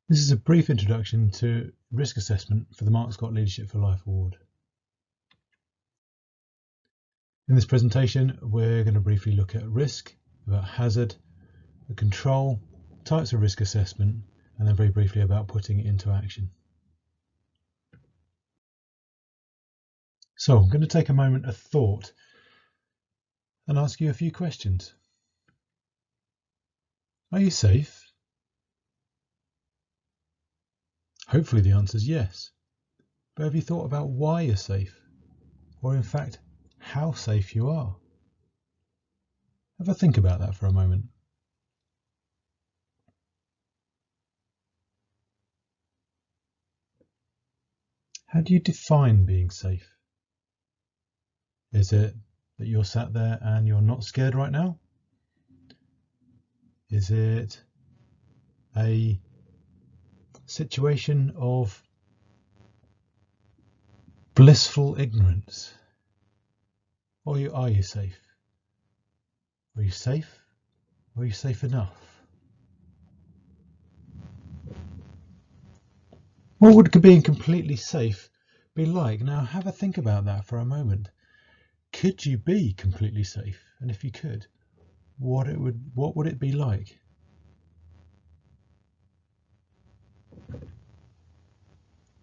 This is a brief introduction to risk assessment for the Mark Scott Leadership for Life Award. In this presentation, we're going to briefly look at risk, about hazard, the control, types of risk assessment, and then very briefly about putting it into action. So I'm going to take a moment of thought and ask you a few questions. Are you safe? Hopefully the answer is yes. But have you thought about why you're safe? Or in fact, how safe you are? Have a think about that for a moment. How do you define being safe? Is it that you're sat there and you're not scared right now? Is it a situation of blissful ignorance? Or are you safe? Are you safe? Or are you safe enough? What would being completely safe be like? Now have a think about that for a moment. Could you be completely safe? And if you could, what would it be like?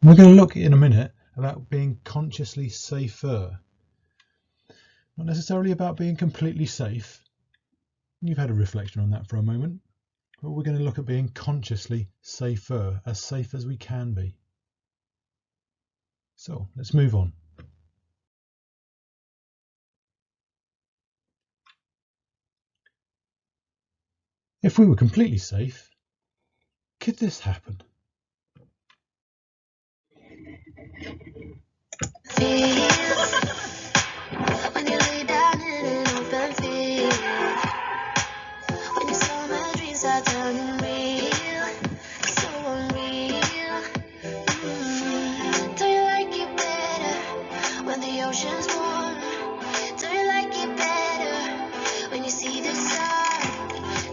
We're going to look in a minute about being consciously safer. Not necessarily about being completely safe. You've had a reflection on that for a moment. But we're going to look at being consciously safer, as safe as we can be. So let's move on. If we were completely safe, could this happen? When you lay down in an open field, when your summer dreams are turning real, so unreal. Do you like it better when the ocean's warm? Do you like it better when you see the sun?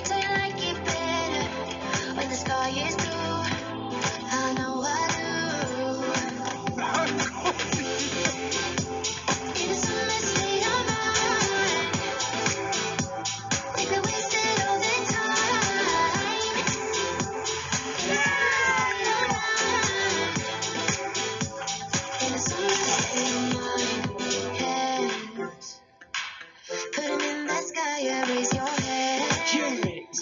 Do you like it better when the sky is blue? I know I do. In a summer state of mind, we've been wasted all the time. In a summer state of mind, hands, put 'em in that sky, yeah, raise your hands.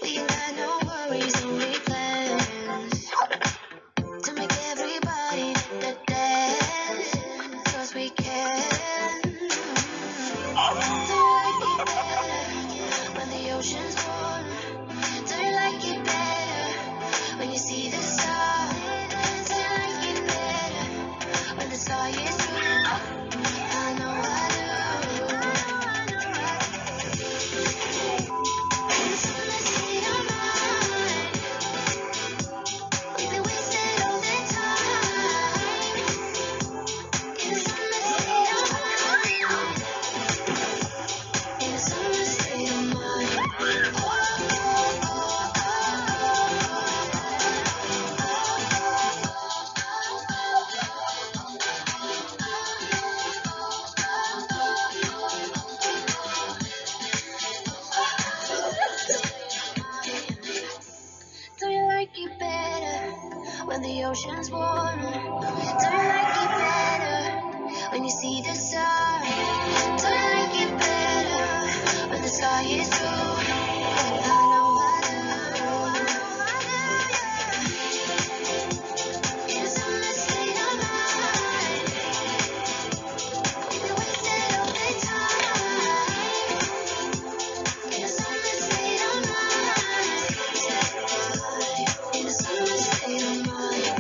We ain't got no worries, only plans to make everybody dance, 'cause we can. Do you like it better when the ocean's warm? Do you like it better when you see the sun? Do you like it better when the sky is blue? I know I do. In a summer state of mind, we've been wasted all the time. In a summer state of mind, in a summer state of mind. Do you like it better when the ocean's warm? Do you like it better when you see the sun? Do you like it better when the sky is blue? I know I do. In a summer state of mind, we've been wasted all the time. In a summer state of mind, in a summer state of mind.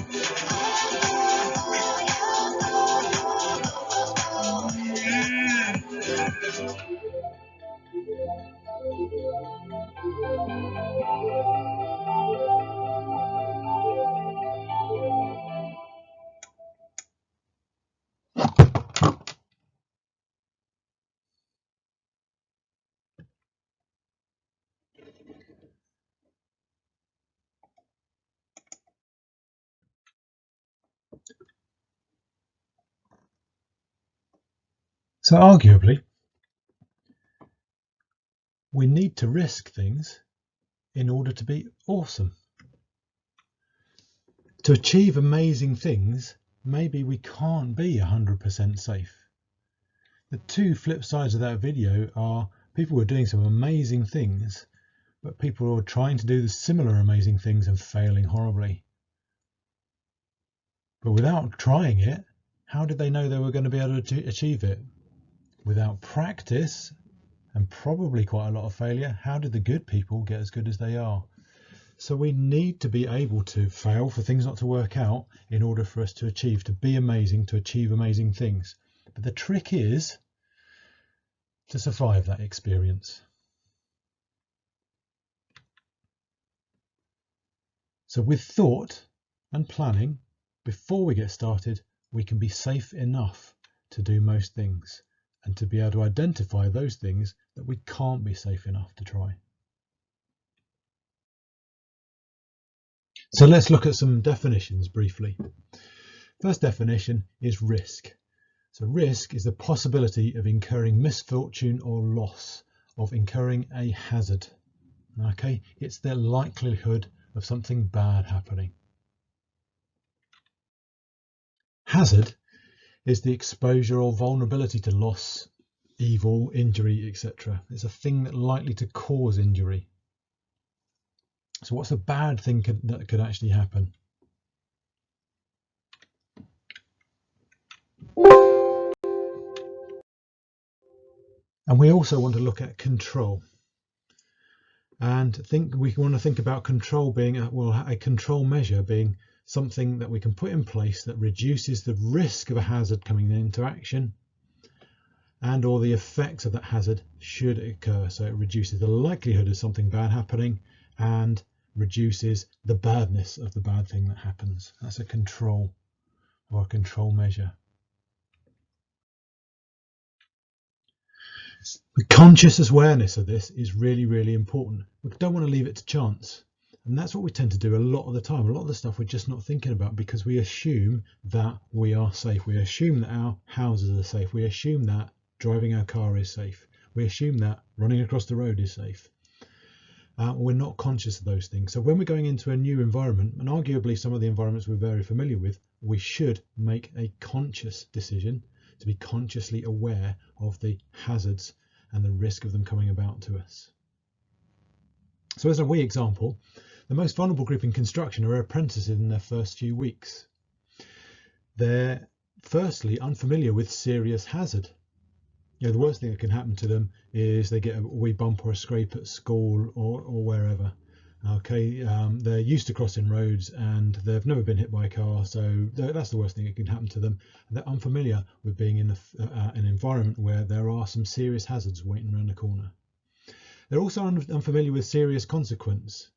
So arguably, we need to risk things in order to be awesome. To achieve amazing things, maybe we can't be 100% safe. The two flip sides of that video are people were doing some amazing things, but people were trying to do the similar amazing things and failing horribly. But without trying it, how did they know they were going to be able to achieve it? Without practice, and probably quite a lot of failure, how did the good people get as good as they are? So we need to be able to fail, for things not to work out, in order for us to achieve, to be amazing, to achieve amazing things. But the trick is to survive that experience. So with thought and planning, before we get started, we can be safe enough to do most things and to be able to identify those things that we can't be safe enough to try. So let's look at some definitions briefly. First definition is risk. So risk is the possibility of incurring misfortune or loss, of incurring a hazard. Okay, it's the likelihood of something bad happening. Hazard is the exposure or vulnerability to loss, evil, injury, etc. It's a thing that's likely to cause injury. So what's a bad thing that could actually happen? And we also want to look at control. And we want to think about control being a control measure being something that we can put in place that reduces the risk of a hazard coming into action and or the effects of that hazard should it occur. So it reduces the likelihood of something bad happening and reduces the badness of the bad thing that happens. That's a control or a control measure. The conscious awareness of this is really, really important. We don't want to leave it to chance. And that's what we tend to do a lot of the time. A lot of the stuff we're just not thinking about because we assume that we are safe. We assume that our houses are safe. We assume that driving our car is safe. We assume that running across the road is safe. We're not conscious of those things. So when we're going into a new environment, and arguably some of the environments we're very familiar with, we should make a conscious decision to be consciously aware of the hazards and the risk of them coming about to us. So as a wee example, the most vulnerable group in construction are apprentices in their first few weeks. They're firstly unfamiliar with serious hazard. The worst thing that can happen to them is they get a wee bump or a scrape at school or wherever. Okay, they're used to crossing roads and they've never been hit by a car, so that's the worst thing that can happen to them. They're unfamiliar with being in an environment where there are some serious hazards waiting around the corner. They're also unfamiliar with serious consequence.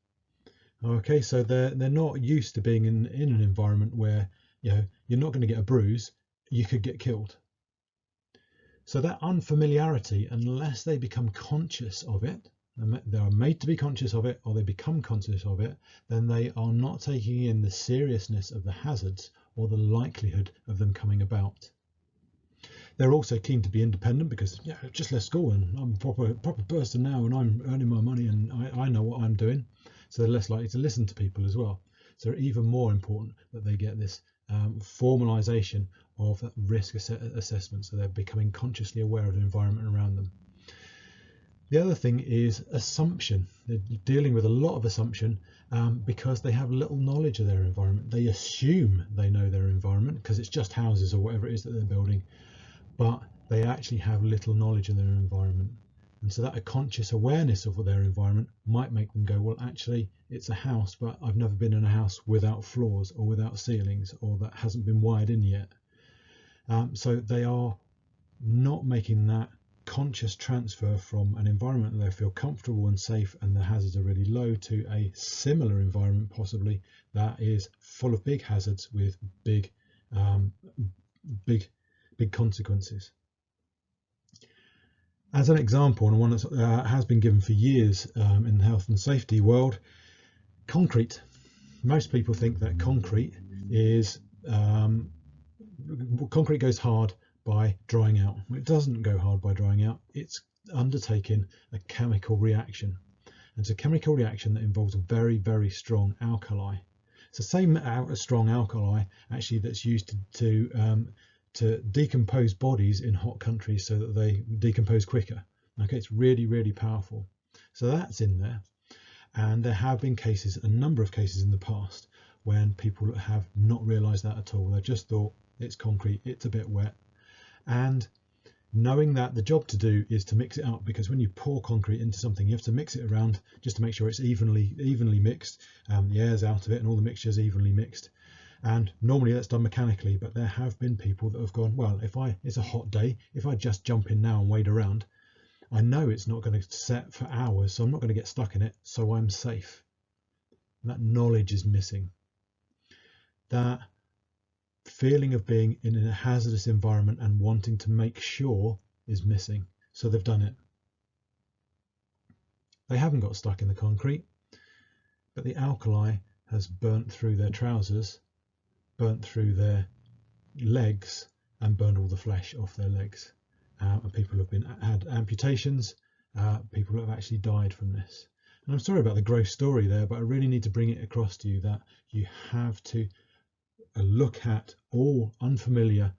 Okay, so they're not used to being in an environment where you're not going to get a bruise, you could get killed. So that unfamiliarity, unless they become conscious of it, they are made to be conscious of it, or they become conscious of it, then they are not taking in the seriousness of the hazards or the likelihood of them coming about. They're also keen to be independent because I've just left school and I'm a proper person now and I'm earning my money and I know what I'm doing. So they're less likely to listen to people as well. So even more important that they get this formalization of that risk assessment, so they're becoming consciously aware of the environment around them. The other thing is assumption. They're dealing with a lot of assumption because they have little knowledge of their environment. They assume they know their environment because it's just houses or whatever it is that they're building, but they actually have little knowledge of their environment. And so that a conscious awareness of their environment might make them go, well, actually, it's a house, but I've never been in a house without floors or without ceilings or that hasn't been wired in yet. So they are not making that conscious transfer from an environment that they feel comfortable and safe and the hazards are really low to a similar environment possibly that is full of big hazards with big consequences. As an example, and one that has been given for years in the health and safety world, concrete. Most people think that concrete goes hard, by drying out. It doesn't go hard by drying out. It's undertaking a chemical reaction. And it's a chemical reaction that involves a very, very strong alkali. It's the same strong alkali actually that's used to decompose bodies in hot countries so that they decompose quicker. Okay, it's really, really powerful. So that's in there. And there have been cases, a number of cases in the past, when people have not realised that at all. They've just thought it's concrete, it's a bit wet. And knowing that the job to do is to mix it up, because when you pour concrete into something, you have to mix it around just to make sure it's evenly mixed, the air's out of it and all the mixture's evenly mixed. And normally that's done mechanically, but there have been people that have gone, well, it's a hot day, if I just jump in now and wade around, I know it's not going to set for hours, so I'm not going to get stuck in it, so I'm safe. And that knowledge is missing. That feeling of being in a hazardous environment and wanting to make sure is missing. So they've done it. They haven't got stuck in the concrete, but the alkali has burnt through their trousers, burnt through their legs, and burned all the flesh off their legs. And people have had amputations. People have actually died from this. And I'm sorry about the gross story there, but I really need to bring it across to you that you have to look at all unfamiliar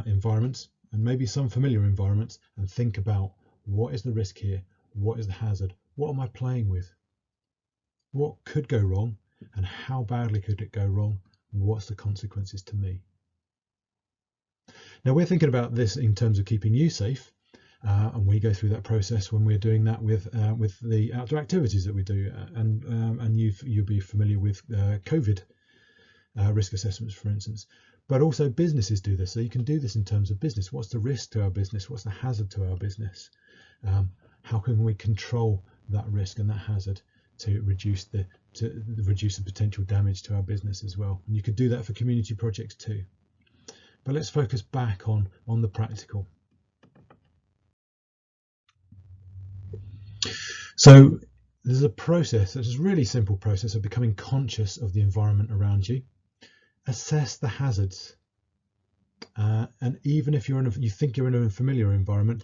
environments and maybe some familiar environments and think about, what is the risk here? What is the hazard? What am I playing with? What could go wrong, and how badly could it go wrong? What's the consequences to me? Now, we're thinking about this in terms of keeping you safe, and we go through that process when we're doing that with the outdoor activities that we do, and you'll be familiar with COVID risk assessments, for instance. But also businesses do this, so you can do this in terms of business. What's the risk to our business? What's the hazard to our business? How can we control that risk and that hazard to reduce the potential damage to our business as well? And you could do that for community projects too. But let's focus back on the practical. So there's a process, there's a really simple process of becoming conscious of the environment around you. Assess the hazards. And even if you think you're in a familiar environment,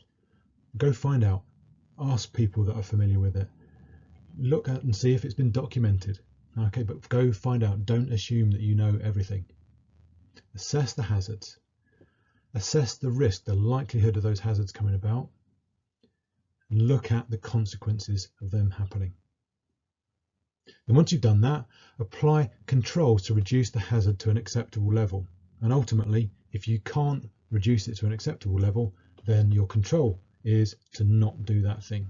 go find out. Ask people that are familiar with it. Look at and see if it's been documented. Okay, but go find out. Don't assume that you know everything. Assess the hazards. Assess the risk, the likelihood of those hazards coming about. And look at the consequences of them happening. And once you've done that, apply controls to reduce the hazard to an acceptable level. And ultimately, if you can't reduce it to an acceptable level, then your control is to not do that thing.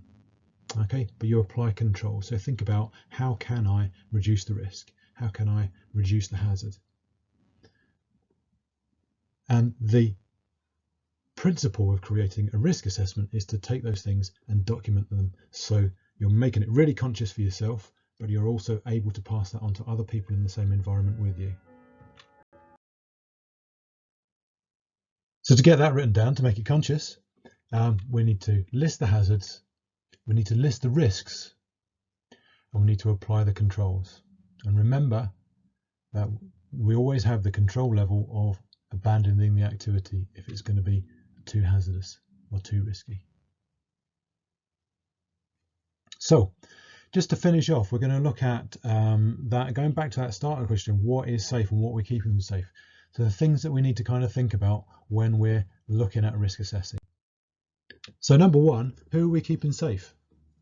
Okay, but you apply control. So think about, how can I reduce the risk? How can I reduce the hazard? And the principle of creating a risk assessment is to take those things and document them, so you're making it really conscious for yourself, but you're also able to pass that on to other people in the same environment with you. So to get that written down, to make it conscious, we need to list the hazards, we need to list the risks, and we need to apply the controls. And remember that we always have the control level of abandoning the activity if it's going to be too hazardous or too risky. So just to finish off, we're going to look at that, going back to that starter question, what is safe and what we're keeping them safe. So the things that we need to kind of think about when we're looking at risk assessing. So number one, who are we keeping safe?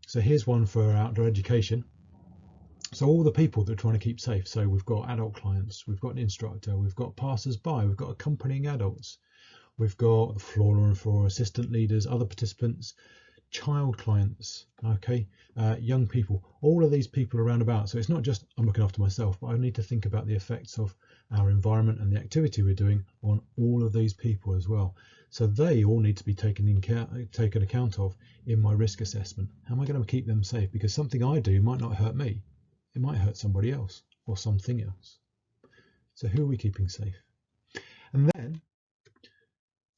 So here's one for outdoor education. So all the people that are trying to keep safe. So we've got adult clients, we've got an instructor, we've got passers-by, we've got accompanying adults, we've got the floor and floor assistant leaders, other participants, child clients, okay, young people, all of these people around about. So it's not just I'm looking after myself, but I need to think about the effects of our environment and the activity we're doing on all of these people as well. So they all need to be taken account of in my risk assessment. How am I going to keep them safe? Because something I do might not hurt me. It might hurt somebody else or something else. So who are we keeping safe? And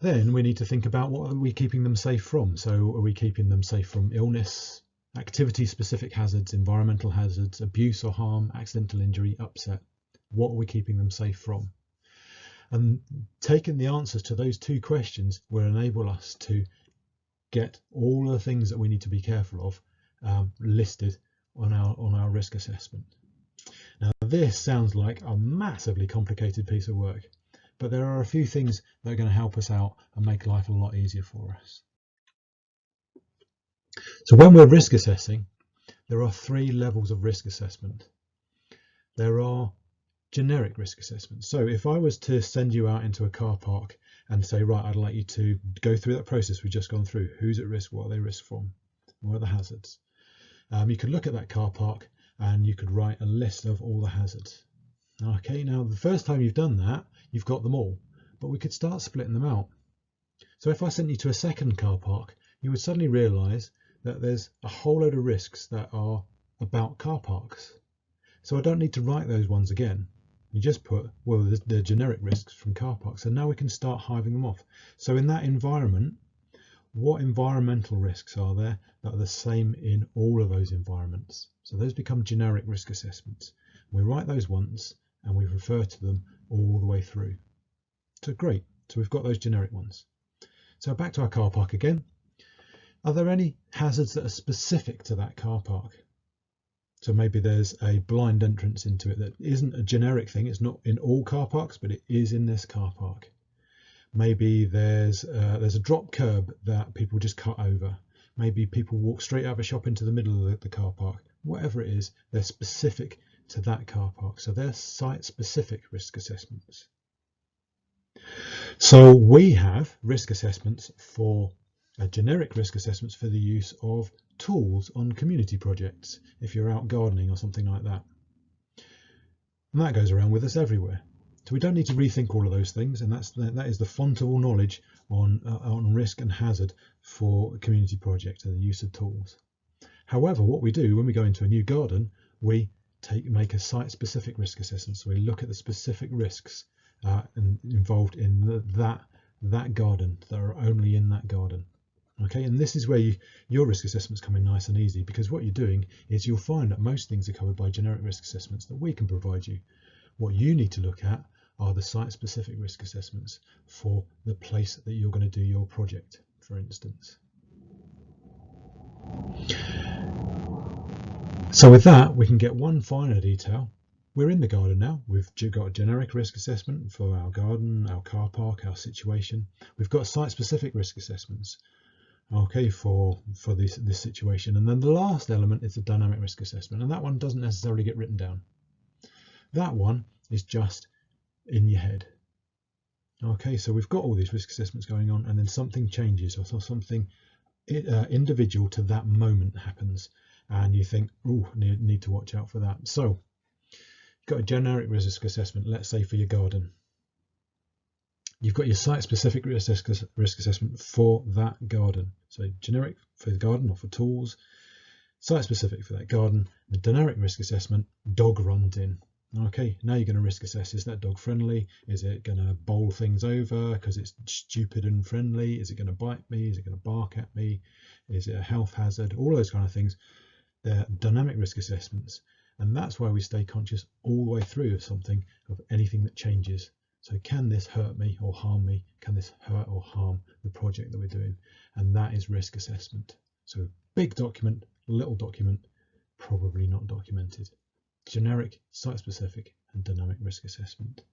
then we need to think about, what are we keeping them safe from? So are we keeping them safe from illness, activity-specific hazards, environmental hazards, abuse or harm, accidental injury, upset? What are we keeping them safe from? And taking the answers to those two questions will enable us to get all the things that we need to be careful of listed on our risk assessment. Now, this sounds like a massively complicated piece of work, but there are a few things that are going to help us out and make life a lot easier for us. So when we're risk assessing, there are 3 levels of risk assessment. There are generic risk assessments. So if I was to send you out into a car park and say, right, I'd like you to go through that process we've just gone through. Who's at risk? What are they risk from? What are the hazards? You could look at that car park and you could write a list of all the hazards. Okay, now the first time you've done that, you've got them all, but we could start splitting them out. So if I sent you to a second car park, you would suddenly realise that there's a whole load of risks that are about car parks. So I don't need to write those ones again. You just put, well, the generic risks from car parks, and now we can start hiving them off. So in that environment, what environmental risks are there that are the same in all of those environments? So those become generic risk assessments. We write those once and we refer to them all the way through. So great, so we've got those generic ones. So back to our car park again. Are there any hazards that are specific to that car park? So maybe there's a blind entrance into it that isn't a generic thing. It's not in all car parks, but it is in this car park. Maybe there's a drop curb that people just cut over. Maybe people walk straight out of a shop into the middle of the car park. Whatever it is, they're specific to that car park. So they're site-specific risk assessments. So we have risk assessments for generic risk assessments for the use of tools on community projects, if you're out gardening or something like that. And that goes around with us everywhere. So we don't need to rethink all of those things, and that is the font of all knowledge on risk and hazard for a community project and the use of tools. However, what we do when we go into a new garden, we make a site-specific risk assessment. So we look at the specific risks involved in that garden that are only in that garden. Okay, and this is where your risk assessments come in nice and easy, because what you're doing is you'll find that most things are covered by generic risk assessments that we can provide you. What you need to look at are the site-specific risk assessments for the place that you're going to do your project, for instance. So with that, we can get one finer detail. We're in the garden now. We've got a generic risk assessment for our garden, our car park, our situation. We've got site-specific risk assessments, okay, for this situation. And then the last element is the dynamic risk assessment, and that one doesn't necessarily get written down. That one is just in your head. Okay, so we've got all these risk assessments going on, and then something changes, or something individual to that moment happens, and you think, oh, need to watch out for that. So you've got a generic risk assessment, let's say for your garden. You've got your site-specific risk assessment for that garden. So generic for the garden or for tools, site-specific for that garden. The dynamic risk assessment, dog runs in. Okay, now you're going to risk assess, is that dog friendly? Is it going to bowl things over because it's stupid and friendly? Is it going to bite me? Is it going to bark at me? Is it a health hazard? All those kind of things. They're dynamic risk assessments. And that's why we stay conscious all the way through of something, of anything that changes. So can this hurt me or harm me? Can this hurt or harm the project that we're doing? And that is risk assessment. So big document, little document, probably not documented. Generic, site-specific, and dynamic risk assessment.